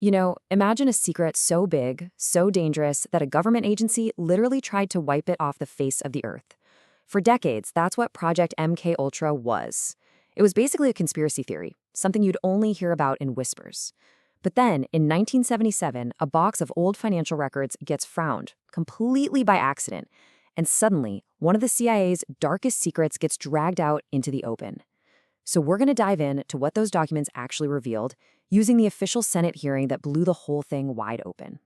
Imagine a secret so big, so dangerous, that a government agency literally tried to wipe it off the face of the earth. For decades, that's what Project MKUltra was. It was basically a conspiracy theory, something you'd only hear about in whispers. But then, in 1977, a box of old financial records gets found, completely by accident, and suddenly, one of the CIA's darkest secrets gets dragged out into the open. So we're going to dive in to what those documents actually revealed, using the official Senate hearing that blew the whole thing wide open.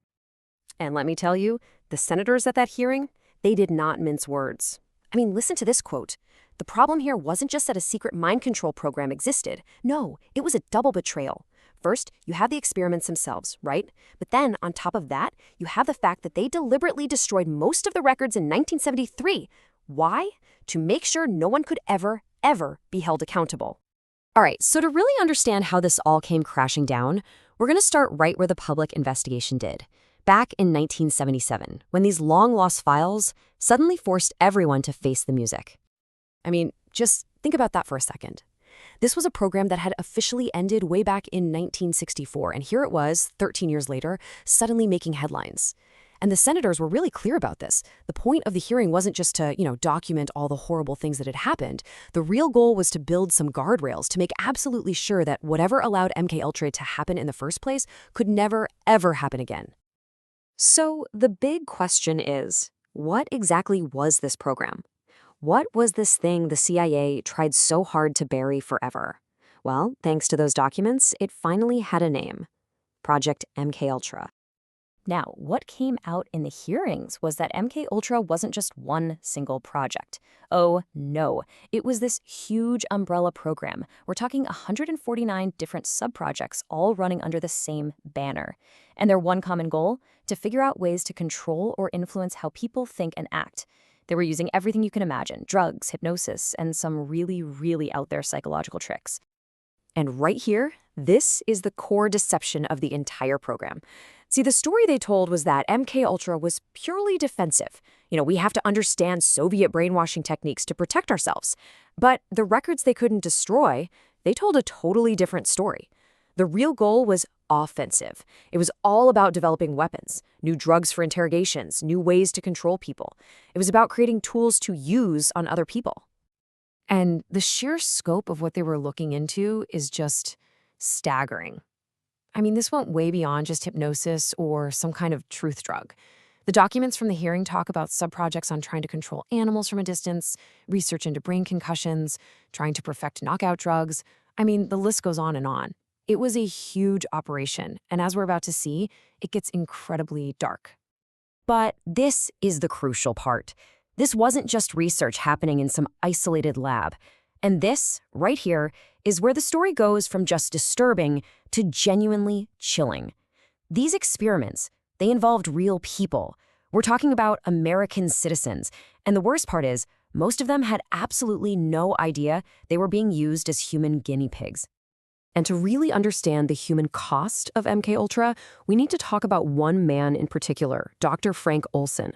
And let me tell you, the senators at that hearing, they did not mince words. I mean, listen to this quote. The problem here wasn't just that a secret mind control program existed. No, it was a double betrayal. First, you have the experiments themselves, right? But then, on top of that, you have the fact that they deliberately destroyed most of the records in 1973. Why? To make sure no one could ever be held accountable. All right, so to really understand how this all came crashing down, we're going to start right where the public investigation did. Back in 1977, when these long-lost files suddenly forced everyone to face the music. I mean, just think about that for a second. This was a program that had officially ended way back in 1964, and here it was, 13 years later, suddenly making headlines. And the senators were really clear about this. The point of the hearing wasn't just to, document all the horrible things that had happened. The real goal was to build some guardrails to make absolutely sure that whatever allowed MKUltra to happen in the first place could never, ever happen again. So the big question is, what exactly was this program? What was this thing the CIA tried so hard to bury forever? Well, thanks to those documents, it finally had a name: Project MKUltra. Now, what came out in the hearings was that MKUltra wasn't just one single project. Oh, no. It was this huge umbrella program. We're talking 149 different subprojects all running under the same banner. And their one common goal? To figure out ways to control or influence how people think and act. They were using everything you can imagine: drugs, hypnosis, and some really, really out there psychological tricks. And right here, this is the core deception of the entire program. See, the story they told was that MKUltra was purely defensive. We have to understand Soviet brainwashing techniques to protect ourselves. But the records they couldn't destroy, they told a totally different story. The real goal was offensive. It was all about developing weapons, new drugs for interrogations, new ways to control people. It was about creating tools to use on other people. And the sheer scope of what they were looking into is just staggering. I mean, this went way beyond just hypnosis or some kind of truth drug. The documents from the hearing talk about subprojects on trying to control animals from a distance, research into brain concussions, trying to perfect knockout drugs. I mean, the list goes on and on. It was a huge operation, and as we're about to see, it gets incredibly dark. But this is the crucial part. This wasn't just research happening in some isolated lab. And this, right here, is where the story goes from just disturbing to genuinely chilling. These experiments, they involved real people. We're talking about American citizens. And the worst part is, most of them had absolutely no idea they were being used as human guinea pigs. And to really understand the human cost of MKUltra, we need to talk about one man in particular, Dr. Frank Olson.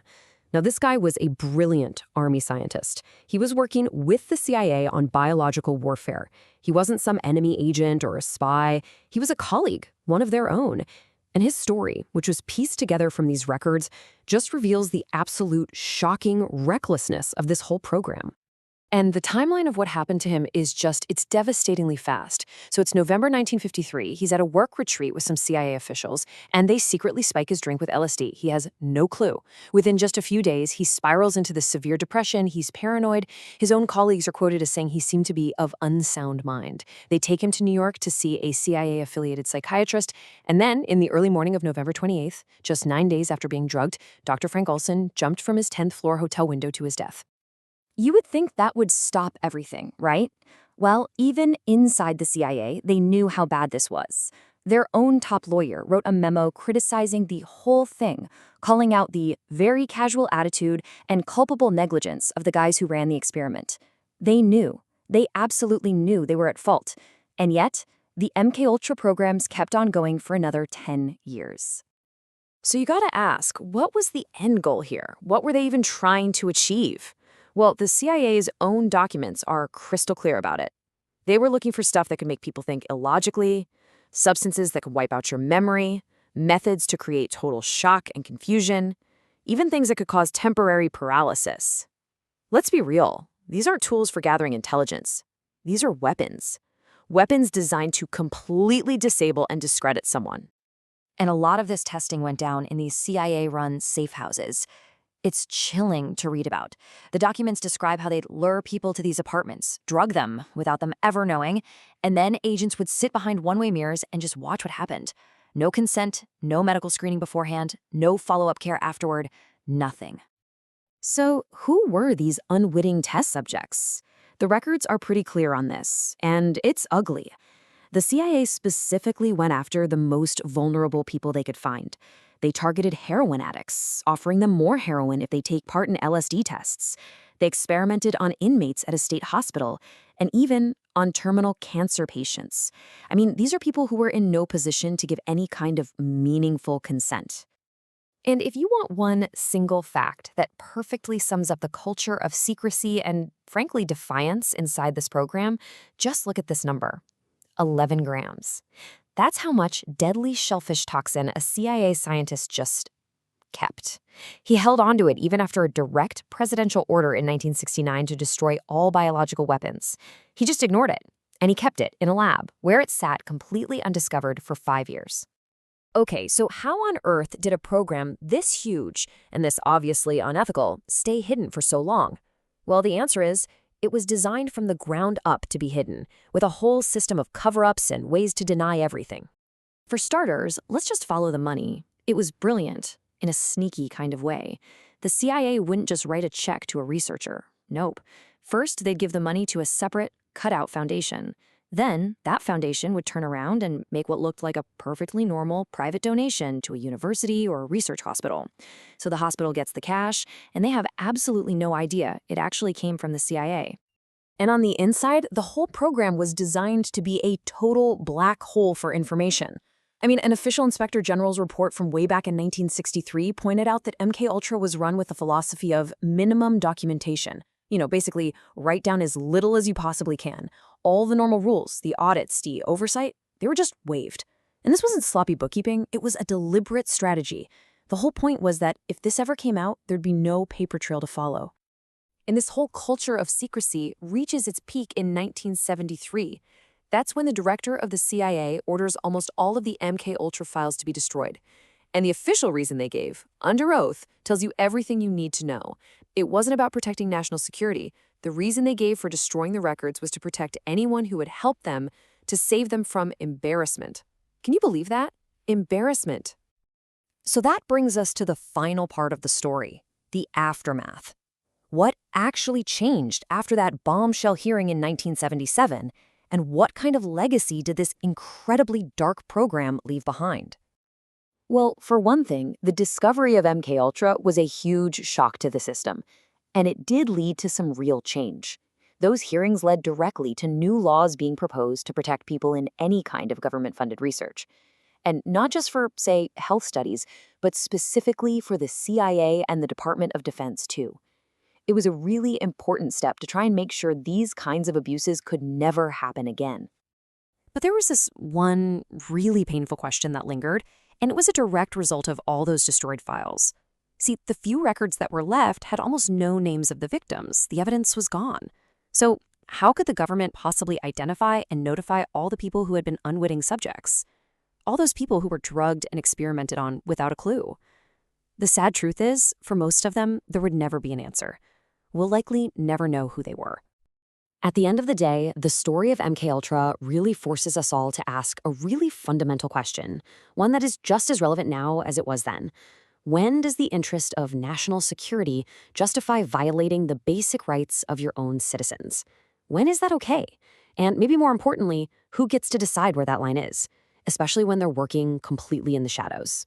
Now, this guy was a brilliant Army scientist. He was working with the CIA on biological warfare. He wasn't some enemy agent or a spy. He was a colleague, one of their own. And his story, which was pieced together from these records, just reveals the absolute shocking recklessness of this whole program. And the timeline of what happened to him is it's devastatingly fast. So it's November 1953. He's at a work retreat with some CIA officials, and they secretly spike his drink with LSD. He has no clue. Within just a few days, he spirals into this severe depression. He's paranoid. His own colleagues are quoted as saying he seemed to be of unsound mind. They take him to New York to see a CIA-affiliated psychiatrist, and then, in the early morning of November 28th, just 9 days after being drugged, Dr. Frank Olson jumped from his 10th floor hotel window to his death. You would think that would stop everything, right? Well, even inside the CIA, they knew how bad this was. Their own top lawyer wrote a memo criticizing the whole thing, calling out the very casual attitude and culpable negligence of the guys who ran the experiment. They knew. They absolutely knew they were at fault. And yet, the MKUltra programs kept on going for another 10 years. So you gotta ask, what was the end goal here? What were they even trying to achieve? Well, the CIA's own documents are crystal clear about it. They were looking for stuff that could make people think illogically, substances that could wipe out your memory, methods to create total shock and confusion, even things that could cause temporary paralysis. Let's be real, these aren't tools for gathering intelligence. These are weapons. Weapons designed to completely disable and discredit someone. And a lot of this testing went down in these CIA-run safehouses. It's chilling to read about. The documents describe how they'd lure people to these apartments, drug them without them ever knowing, and then agents would sit behind one-way mirrors and just watch what happened. No consent, no medical screening beforehand, no follow-up care afterward, nothing. So who were these unwitting test subjects? The records are pretty clear on this, and it's ugly. The CIA specifically went after the most vulnerable people they could find. They targeted heroin addicts, offering them more heroin if they take part in LSD tests. They experimented on inmates at a state hospital, and even on terminal cancer patients. I mean, these are people who were in no position to give any kind of meaningful consent. And if you want one single fact that perfectly sums up the culture of secrecy and, frankly, defiance inside this program, just look at this number: 11 grams. That's how much deadly shellfish toxin a CIA scientist just kept. He held onto it even after a direct presidential order in 1969 to destroy all biological weapons. He just ignored it, and he kept it in a lab where it sat completely undiscovered for 5 years. Okay, so how on earth did a program this huge, and this obviously unethical, stay hidden for so long? Well, the answer is, it was designed from the ground up to be hidden, with a whole system of cover-ups and ways to deny everything. For starters, let's just follow the money. It was brilliant, in a sneaky kind of way. The CIA wouldn't just write a check to a researcher. Nope. First, they'd give the money to a separate, cut-out foundation. Then, that foundation would turn around and make what looked like a perfectly normal private donation to a university or a research hospital. So the hospital gets the cash, and they have absolutely no idea it actually came from the CIA. And on the inside, the whole program was designed to be a total black hole for information. I mean, an official inspector general's report from way back in 1963 pointed out that MKUltra was run with the philosophy of minimum documentation. You know, basically, write down as little as you possibly can. All the normal rules, the audits, the oversight, they were just waived. And this wasn't sloppy bookkeeping, it was a deliberate strategy. The whole point was that if this ever came out, there'd be no paper trail to follow. And this whole culture of secrecy reaches its peak in 1973. That's when the director of the CIA orders almost all of the MKUltra files to be destroyed. And the official reason they gave, under oath, tells you everything you need to know. It wasn't about protecting national security. The reason they gave for destroying the records was to protect anyone who would help them, to save them from embarrassment. Can you believe that? Embarrassment. So that brings us to the final part of the story, the aftermath. What actually changed after that bombshell hearing in 1977, and what kind of legacy did this incredibly dark program leave behind? Well, for one thing, the discovery of MKUltra was a huge shock to the system, and it did lead to some real change. Those hearings led directly to new laws being proposed to protect people in any kind of government-funded research. And not just for, say, health studies, but specifically for the CIA and the Department of Defense, too. It was a really important step to try and make sure these kinds of abuses could never happen again. But there was this one really painful question that lingered, and it was a direct result of all those destroyed files. See, the few records that were left had almost no names of the victims. The evidence was gone. So how could the government possibly identify and notify all the people who had been unwitting subjects? All those people who were drugged and experimented on without a clue. The sad truth is, for most of them, there would never be an answer. We'll likely never know who they were. At the end of the day, the story of MKUltra really forces us all to ask a really fundamental question, one that is just as relevant now as it was then. When does the interest of national security justify violating the basic rights of your own citizens? When is that okay? And maybe more importantly, who gets to decide where that line is, especially when they're working completely in the shadows?